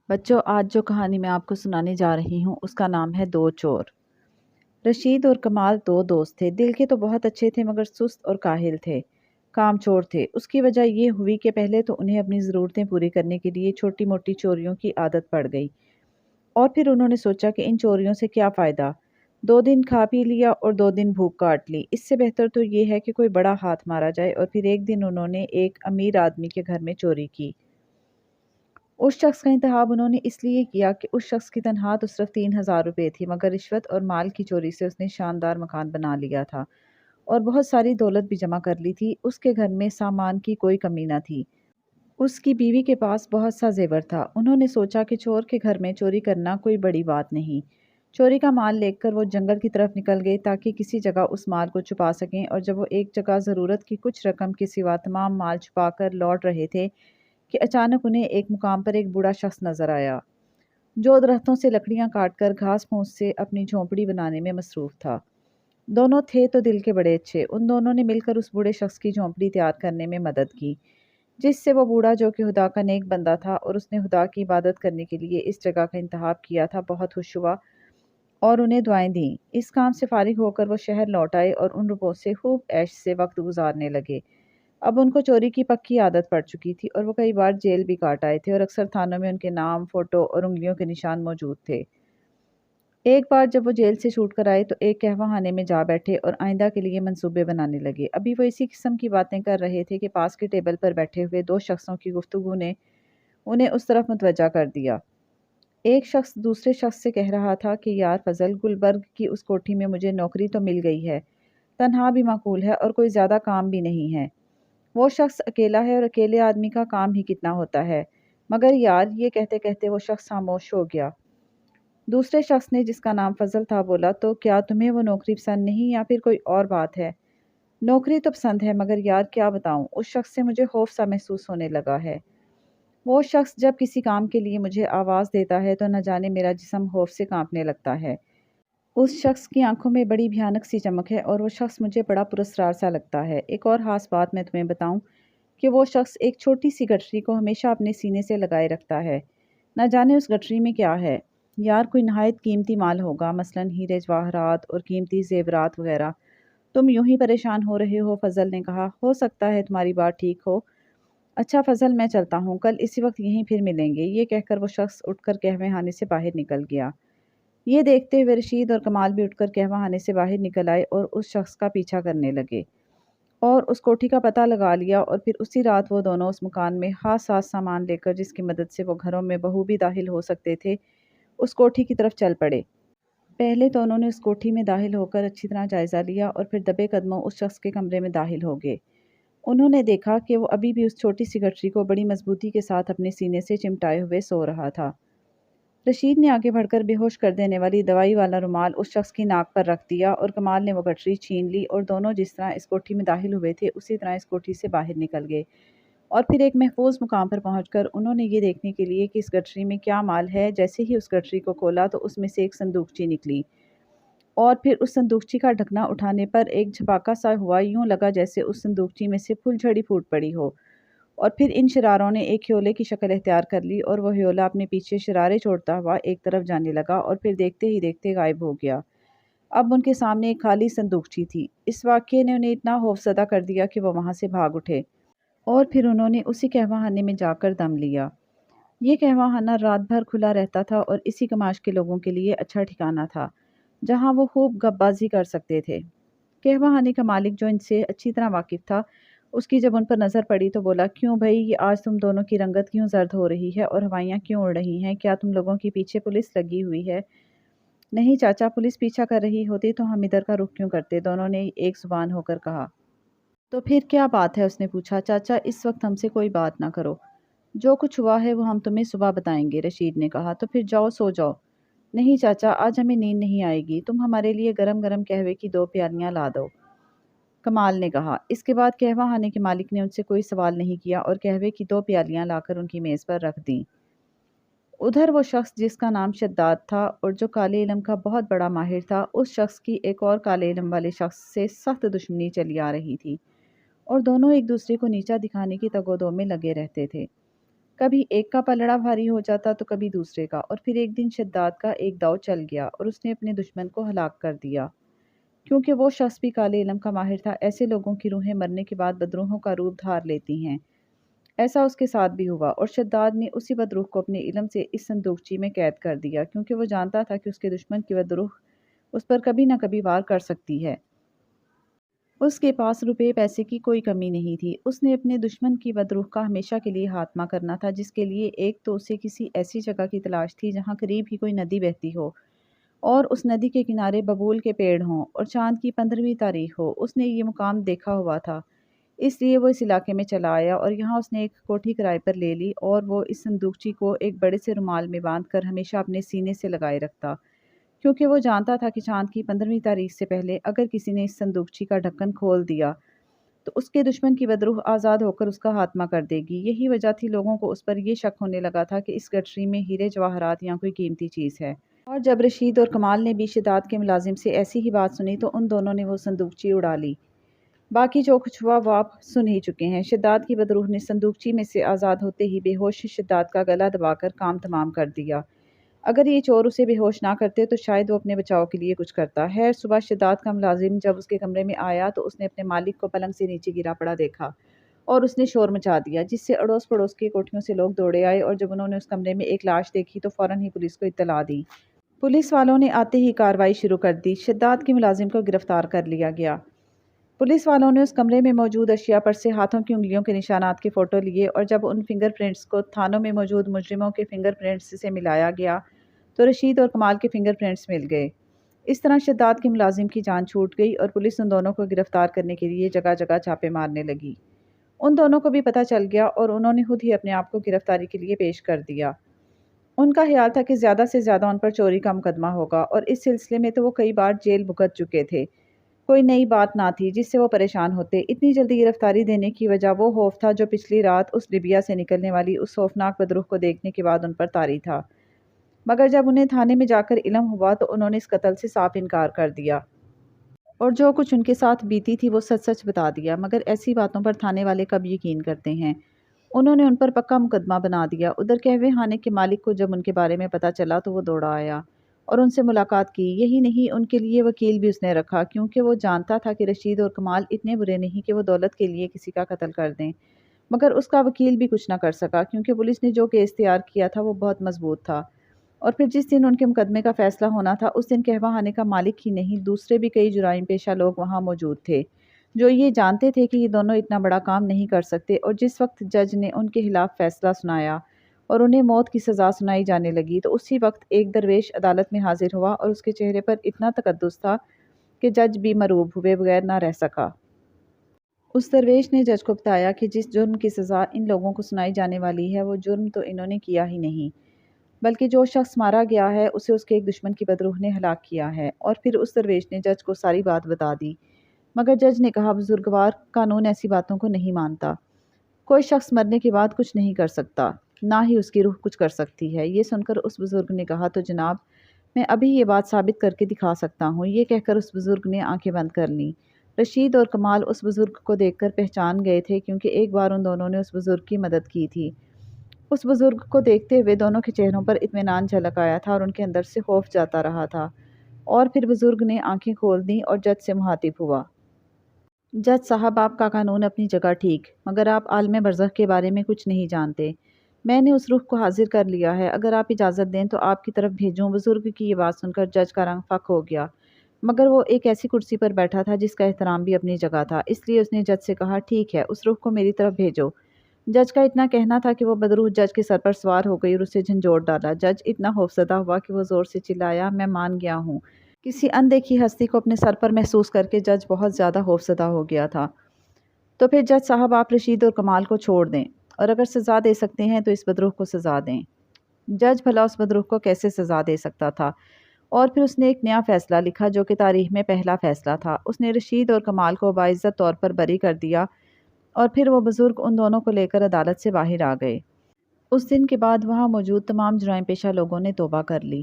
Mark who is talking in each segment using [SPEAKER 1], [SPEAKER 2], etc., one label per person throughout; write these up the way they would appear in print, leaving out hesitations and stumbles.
[SPEAKER 1] بچوں، آج جو کہانی میں آپ کو سنانے جا رہی ہوں اس کا نام ہے دو چور۔ رشید اور کمال دو دوست تھے۔ دل کے تو بہت اچھے تھے مگر سست اور کاہل تھے، کام چور تھے۔ اس کی وجہ یہ ہوئی کہ پہلے تو انہیں اپنی ضرورتیں پوری کرنے کے لیے چھوٹی موٹی چوریوں کی عادت پڑ گئی، اور پھر انہوں نے سوچا کہ ان چوریوں سے کیا فائدہ، 2 دن کھا پی لیا اور 2 دن بھوک کاٹ لی، اس سے بہتر تو یہ ہے کہ کوئی بڑا ہاتھ مارا جائے۔ اور پھر ایک دن انہوں نے ایک امیر آدمی کے گھر میں چوری کی۔ اس شخص کا انتخاب انہوں نے اس لیے کیا کہ اس شخص کی تنخواہ تو صرف 3,000 روپے تھی، مگر رشوت اور مال کی چوری سے اس نے شاندار مکان بنا لیا تھا اور بہت ساری دولت بھی جمع کر لی تھی۔ اس کے گھر میں سامان کی کوئی کمی نہ تھی۔ اس کی بیوی کے پاس بہت سا زیور تھا۔ انہوں نے سوچا کہ چور کے گھر میں چوری کرنا کوئی بڑی بات نہیں۔ چوری کا مال لے کر وہ جنگل کی طرف نکل گئے تاکہ کسی جگہ اس مال کو چھپا سکیں، اور جب وہ ایک جگہ ضرورت کی کچھ رقم کے سوا تمام مال چھپا کر لوٹ رہے تھے کہ اچانک انہیں ایک مقام پر ایک بوڑھا شخص نظر آیا جو درختوں سے لکڑیاں کاٹ کر گھاس پھوس سے اپنی جھونپڑی بنانے میں مصروف تھا۔ دونوں تھے تو دل کے بڑے اچھے۔ ان دونوں نے مل کر اس بوڑھے شخص کی جھونپڑی تیار کرنے میں مدد کی، جس سے وہ بوڑھا، جو کہ خدا کا نیک بندہ تھا اور اس نے خدا کی عبادت کرنے کے لیے اس جگہ کا انتخاب کیا تھا، بہت خوش ہوا اور انہیں دعائیں دیں۔ اس کام سے فارغ ہو کر وہ شہر لوٹ آئے اور ان روپوں سے خوب عیش سے وقت گزارنے لگے۔ اب ان کو چوری کی پکی عادت پڑ چکی تھی اور وہ کئی بار جیل بھی کاٹ آئے تھے، اور اکثر تھانوں میں ان کے نام، فوٹو اور انگلیوں کے نشان موجود تھے۔ ایک بار جب وہ جیل سے چھوٹ کر آئے تو ایک قہوہ خانے میں جا بیٹھے اور آئندہ کے لیے منصوبے بنانے لگے۔ ابھی وہ اسی قسم کی باتیں کر رہے تھے کہ پاس کے ٹیبل پر بیٹھے ہوئے 2 شخصوں کی گفتگو نے انہیں اس طرف متوجہ کر دیا۔ ایک شخص دوسرے شخص سے کہہ رہا تھا کہ یار فضل، گلبرگ کی اس کوٹھی میں مجھے نوکری تو مل گئی ہے، تنخواہ بھی معقول ہے اور کوئی زیادہ کام بھی نہیں ہے۔ وہ شخص اکیلا ہے اور اکیلے آدمی کا کام ہی کتنا ہوتا ہے، مگر یار، یہ کہتے کہتے وہ شخص خاموش ہو گیا۔ دوسرے شخص نے، جس کا نام فضل تھا، بولا، تو کیا تمہیں وہ نوکری پسند نہیں یا پھر کوئی اور بات ہے؟ نوکری تو پسند ہے مگر یار کیا بتاؤں، اس شخص سے مجھے خوف سا محسوس ہونے لگا ہے۔ وہ شخص جب کسی کام کے لیے مجھے آواز دیتا ہے تو نہ جانے میرا جسم خوف سے کانپنے لگتا ہے۔ اس شخص کی آنکھوں میں بڑی بھیانک سی چمک ہے اور وہ شخص مجھے بڑا پراسرار سا لگتا ہے۔ ایک اور خاص بات میں تمہیں بتاؤں کہ وہ شخص ایک چھوٹی سی گٹھری کو ہمیشہ اپنے سینے سے لگائے رکھتا ہے، نہ جانے اس گٹھری میں کیا ہے۔ یار کوئی نہایت قیمتی مال ہوگا، مثلاً ہیرے جواہرات اور قیمتی زیورات وغیرہ۔ تم یوں ہی پریشان ہو رہے ہو، فضل نے کہا۔ ہو سکتا ہے تمہاری بات ٹھیک ہو۔ اچھا فضل، میں چلتا ہوں، کل اسی وقت یہیں پھر ملیں گے۔ یہ کہہ کر وہ شخص اٹھ کر قہوے خانے سے باہر نکل گیا۔ یہ دیکھتے ہوئے رشید اور کمال بھی اٹھ کر قہوہ خانے سے باہر نکل آئے اور اس شخص کا پیچھا کرنے لگے اور اس کوٹھی کا پتہ لگا لیا، اور پھر اسی رات وہ دونوں اس مکان میں خاص سامان لے کر، جس کی مدد سے وہ گھروں میں بخوبی داخل ہو سکتے تھے، اس کوٹھی کی طرف چل پڑے۔ پہلے تو انہوں نے اس کوٹھی میں داخل ہو کر اچھی طرح جائزہ لیا اور پھر دبے قدموں اس شخص کے کمرے میں داخل ہو گئے۔ انہوں نے دیکھا کہ وہ ابھی بھی اس چھوٹی سی گٹھری کو بڑی مضبوطی کے ساتھ اپنے سینے سے چمٹائے ہوئے سو رہا تھا۔ رشید نے آگے بڑھ کر بے ہوش کر دینے والی دوائی والا رومال اس شخص کی ناک پر رکھ دیا، اور کمال نے وہ گٹھری چھین لی، اور دونوں جس طرح اس کوٹھی میں داخل ہوئے تھے اسی طرح اس کوٹھی سے باہر نکل گئے، اور پھر ایک محفوظ مقام پر پہنچ کر انہوں نے یہ دیکھنے کے لیے کہ اس گٹھری میں کیا مال ہے، جیسے ہی اس گٹھری کو کھولا تو اس میں سے ایک صندوقچی نکلی، اور پھر اس صندوقچی کا ڈھکنا اٹھانے پر ایک جھپاکا سا ہوا، یوں لگا جیسے اس صندوقچی میں سے پھول جھڑی پھوٹ پڑی ہو، اور پھر ان شراروں نے ایک ہیولے کی شکل اختیار کر لی، اور وہ ہیولا اپنے پیچھے شرارے چھوڑتا ہوا ایک طرف جانے لگا اور پھر دیکھتے ہی دیکھتے غائب ہو گیا۔ اب ان کے سامنے ایک خالی صندوقچی تھی۔ اس واقعے نے انہیں اتنا خوف زدہ کر دیا کہ وہ وہاں سے بھاگ اٹھے، اور پھر انہوں نے اسی قہوہ خانے میں جا کر دم لیا۔ یہ قہوہ خانہ رات بھر کھلا رہتا تھا اور اسی کماش کے لوگوں کے لیے اچھا ٹھکانہ تھا جہاں وہ خوب گپ بازی کر سکتے تھے۔ قہوہ خانے کا مالک، جو ان سے اچھی طرح واقف تھا، اس کی جب ان پر نظر پڑی تو بولا، کیوں بھائی، یہ آج تم دونوں کی رنگت کیوں زرد ہو رہی ہے اور ہوائیاں کیوں اڑ رہی ہیں؟ کیا تم لوگوں کے پیچھے پولیس لگی ہوئی ہے؟ نہیں چاچا، پولیس پیچھا کر رہی ہوتی تو ہم ادھر کا رخ کیوں کرتے، دونوں نے ایک زبان ہو کر کہا۔ تو پھر کیا بات ہے؟ اس نے پوچھا۔ چاچا، اس وقت ہم سے کوئی بات نہ کرو، جو کچھ ہوا ہے وہ ہم تمہیں صبح بتائیں گے، رشید نے کہا۔ تو پھر جاؤ سو جاؤ۔ نہیں چاچا، آج ہمیں نیند نہیں آئے گی، تم ہمارے لیے گرم گرم قہوے کی 2 پیالیاں لا دو، کمال نے کہا۔ اس کے بعد قہوہ خانے کے مالک نے ان سے کوئی سوال نہیں کیا اور قہوے کی 2 پیالیاں لا کر ان کی میز پر رکھ دیں۔ ادھر وہ شخص جس کا نام شداد تھا اور جو کالے علم کا بہت بڑا ماہر تھا، اس شخص کی ایک اور کالے علم والے شخص سے سخت دشمنی چلی آ رہی تھی، اور دونوں ایک دوسرے کو نیچا دکھانے کی تگ و دو میں لگے رہتے تھے۔ کبھی ایک کا پلڑا بھاری ہو جاتا تو کبھی دوسرے کا، اور پھر ایک دن شداد کا ایک داؤ چل گیا اور اس نے اپنے دشمن کو ہلاک کر دیا۔ کیونکہ وہ شخص بھی کالے علم کا ماہر تھا، ایسے لوگوں کی روحیں مرنے کے بعد بدروحوں کا روپ دھار لیتی ہیں۔ ایسا اس کے ساتھ بھی ہوا، اور شداد نے اسی بدروح کو اپنے علم سے اس صندوقچی میں قید کر دیا، کیونکہ وہ جانتا تھا کہ اس کے دشمن کی بدروح اس پر کبھی نہ کبھی وار کر سکتی ہے۔ اس کے پاس روپے پیسے کی کوئی کمی نہیں تھی۔ اس نے اپنے دشمن کی بدروح کا ہمیشہ کے لیے خاتمہ کرنا تھا، جس کے لیے ایک تو اسے کسی ایسی جگہ کی تلاش تھی جہاں قریب ہی کوئی ندی بہتی ہو، اور اس ندی کے کنارے ببول کے پیڑ ہوں، اور چاند کی 15ویں تاریخ ہو۔ اس نے یہ مقام دیکھا ہوا تھا، اس لیے وہ اس علاقے میں چلا آیا، اور یہاں اس نے ایک کوٹھی کرائے پر لے لی، اور وہ اس صندوقچی کو ایک بڑے سے رومال میں باندھ کر ہمیشہ اپنے سینے سے لگائے رکھتا، کیونکہ وہ جانتا تھا کہ چاند کی 15ویں تاریخ سے پہلے اگر کسی نے اس صندوقچی کا ڈھکن کھول دیا تو اس کے دشمن کی بدروح آزاد ہو کر اس کا خاتمہ کر دے گی۔ یہی وجہ تھی لوگوں کو اس پر یہ شک ہونے لگا تھا کہ اس گٹھری میں ہیرے جواہرات یا کوئی قیمتی چیز ہے۔ اور جب رشید اور کمال نے بھی شداد کے ملازم سے ایسی ہی بات سنی تو ان دونوں نے وہ صندوقچی اڑا لی۔ باقی جو کچھ ہوا وہ آپ سن ہی چکے ہیں۔ شداد کی بدروح نے صندوقچی میں سے آزاد ہوتے ہی بے ہوش شداد کا گلا دبا کر کام تمام کر دیا۔ اگر یہ چور اسے بے ہوش نہ کرتے تو شاید وہ اپنے بچاؤ کے لیے کچھ کرتا۔ خیر صبح شداد کا ملازم جب اس کے کمرے میں آیا تو اس نے اپنے مالک کو پلنگ سے نیچے گرا پڑا دیکھا، اور اس نے شور مچا دیا، جس سے اڑوس پڑوس کی کوٹھیوں سے لوگ دوڑے آئے، اور جب انہوں نے اس کمرے میں ایک لاش دیکھی تو فوراً ہی پولیس کو اطلاع دی۔ پولیس والوں نے آتے ہی کارروائی شروع کر دی۔ شداد کے ملازم کو گرفتار کر لیا گیا۔ پولیس والوں نے اس کمرے میں موجود اشیاء پر سے ہاتھوں کی انگلیوں کے نشانات کے فوٹو لیے، اور جب ان فنگر پرنٹس کو تھانوں میں موجود مجرموں کے فنگر پرنٹس سے ملایا گیا تو رشید اور کمال کے فنگر پرنٹس مل گئے۔ اس طرح شداد کے ملازم کی جان چھوٹ گئی، اور پولیس ان دونوں کو گرفتار کرنے کے لیے جگہ جگہ چھاپے مارنے لگی۔ ان دونوں کو بھی پتہ چل گیا، اور انہوں نے خود ہی اپنے آپ کو گرفتاری کے لیے پیش کر دیا۔ ان کا خیال تھا کہ زیادہ سے زیادہ ان پر چوری کا مقدمہ ہوگا، اور اس سلسلے میں تو وہ کئی بار جیل بھگت چکے تھے۔ کوئی نئی بات نہ تھی جس سے وہ پریشان ہوتے۔ اتنی جلدی گرفتاری دینے کی وجہ وہ خوف تھا جو پچھلی رات اس ڈبیا سے نکلنے والی اس خوفناک بدروح کو دیکھنے کے بعد ان پر طاری تھا۔ مگر جب انہیں تھانے میں جا کر علم ہوا تو انہوں نے اس قتل سے صاف انکار کر دیا، اور جو کچھ ان کے ساتھ بیتی تھی وہ سچ سچ بتا دیا۔ مگر ایسی باتوں پر تھانے والے کب یقین کرتے ہیں؟ انہوں نے ان پر پکا مقدمہ بنا دیا۔ ادھر کہوے خانے کے مالک کو جب ان کے بارے میں پتہ چلا تو وہ دوڑا آیا اور ان سے ملاقات کی۔ یہی نہیں، ان کے لیے وکیل بھی اس نے رکھا، کیونکہ وہ جانتا تھا کہ رشید اور کمال اتنے برے نہیں کہ وہ دولت کے لیے کسی کا قتل کر دیں۔ مگر اس کا وکیل بھی کچھ نہ کر سکا، کیونکہ پولیس نے جو کیس تیار کیا تھا وہ بہت مضبوط تھا، اور پھر جس دن ان کے مقدمے کا فیصلہ ہونا تھا اس دن قہوہ خانے کا مالک ہی نہیں، دوسرے بھی کئی جرائم پیشہ لوگ وہاں موجود تھے جو یہ جانتے تھے کہ یہ دونوں اتنا بڑا کام نہیں کر سکتے۔ اور جس وقت جج نے ان کے خلاف فیصلہ سنایا اور انہیں موت کی سزا سنائی جانے لگی تو اسی وقت ایک درویش عدالت میں حاضر ہوا، اور اس کے چہرے پر اتنا تقدس تھا کہ جج بھی مرعوب ہوئے بغیر نہ رہ سکا۔ اس درویش نے جج کو بتایا کہ جس جرم کی سزا ان لوگوں کو سنائی جانے والی ہے وہ جرم تو انہوں نے کیا ہی نہیں، بلکہ جو شخص مارا گیا ہے اسے اس کے ایک دشمن کی بدروح نے ہلاک کیا ہے۔ اور پھر اس درویش نے جج کو ساری بات بتا دی، مگر جج نے کہا بزرگوار، قانون ایسی باتوں کو نہیں مانتا۔ کوئی شخص مرنے کے بعد کچھ نہیں کر سکتا، نہ ہی اس کی روح کچھ کر سکتی ہے۔ یہ سن کر اس بزرگ نے کہا تو جناب میں ابھی یہ بات ثابت کر کے دکھا سکتا ہوں۔ یہ کہہ کر اس بزرگ نے آنکھیں بند کر لیں۔ رشید اور کمال اس بزرگ کو دیکھ کر پہچان گئے تھے، کیونکہ ایک بار ان دونوں نے اس بزرگ کی مدد کی تھی۔ اس بزرگ کو دیکھتے ہوئے دونوں کے چہروں پر اطمینان جھلک آیا تھا اور ان کے اندر سے خوف جاتا رہا تھا۔ اور پھر بزرگ نے آنکھیں کھول دیں اور جج سے مخاطب ہوا۔ جج صاحب، آپ کا قانون اپنی جگہ ٹھیک، مگر آپ عالم برزخ کے بارے میں کچھ نہیں جانتے۔ میں نے اس روح کو حاضر کر لیا ہے، اگر آپ اجازت دیں تو آپ کی طرف بھیجوں۔ بزرگ کی یہ بات سن کر جج کا رنگ فک ہو گیا، مگر وہ ایک ایسی کرسی پر بیٹھا تھا جس کا احترام بھی اپنی جگہ تھا، اس لیے اس نے جج سے کہا ٹھیک ہے، اس روح کو میری طرف بھیجو۔ جج کا اتنا کہنا تھا کہ وہ بدروح جج کے سر پر سوار ہو گئی اور اسے جھنجھوڑ ڈالا۔ جج اتنا خوفزدہ ہوا کہ وہ زور سے چلایا، میں مان گیا ہوں۔ کسی اندیکھی ہستی کو اپنے سر پر محسوس کر کے جج بہت زیادہ خوفزدہ ہو گیا تھا۔ تو پھر جج صاحب، آپ رشید اور کمال کو چھوڑ دیں، اور اگر سزا دے سکتے ہیں تو اس بدروح کو سزا دیں۔ جج بھلا اس بدروح کو کیسے سزا دے سکتا تھا؟ اور پھر اس نے ایک نیا فیصلہ لکھا جو کہ تاریخ میں پہلا فیصلہ تھا۔ اس نے رشید اور کمال کو باعزت طور پر بری کر دیا، اور پھر وہ بزرگ ان دونوں کو لے کر عدالت سے باہر آ گئے۔ اس دن کے بعد وہاں موجود تمام جرائم پیشہ لوگوں نے توبہ کر لی۔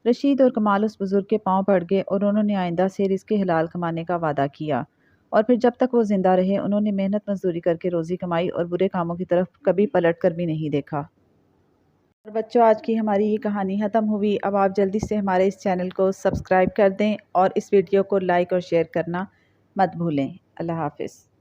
[SPEAKER 1] رشید اور کمال اس بزرگ کے پاؤں پڑ گئے اور انہوں نے آئندہ سے رزق حلال کمانے کا وعدہ کیا، اور پھر جب تک وہ زندہ رہے انہوں نے محنت مزدوری کر کے روزی کمائی اور برے کاموں کی طرف کبھی پلٹ کر بھی نہیں دیکھا۔ اور بچوں، آج کی ہماری یہ کہانی ختم ہوئی۔ اب آپ جلدی سے ہمارے اس چینل کو سبسکرائب کر دیں اور اس ویڈیو کو لائک اور شیئر کرنا مت بھولیں۔ اللہ حافظ۔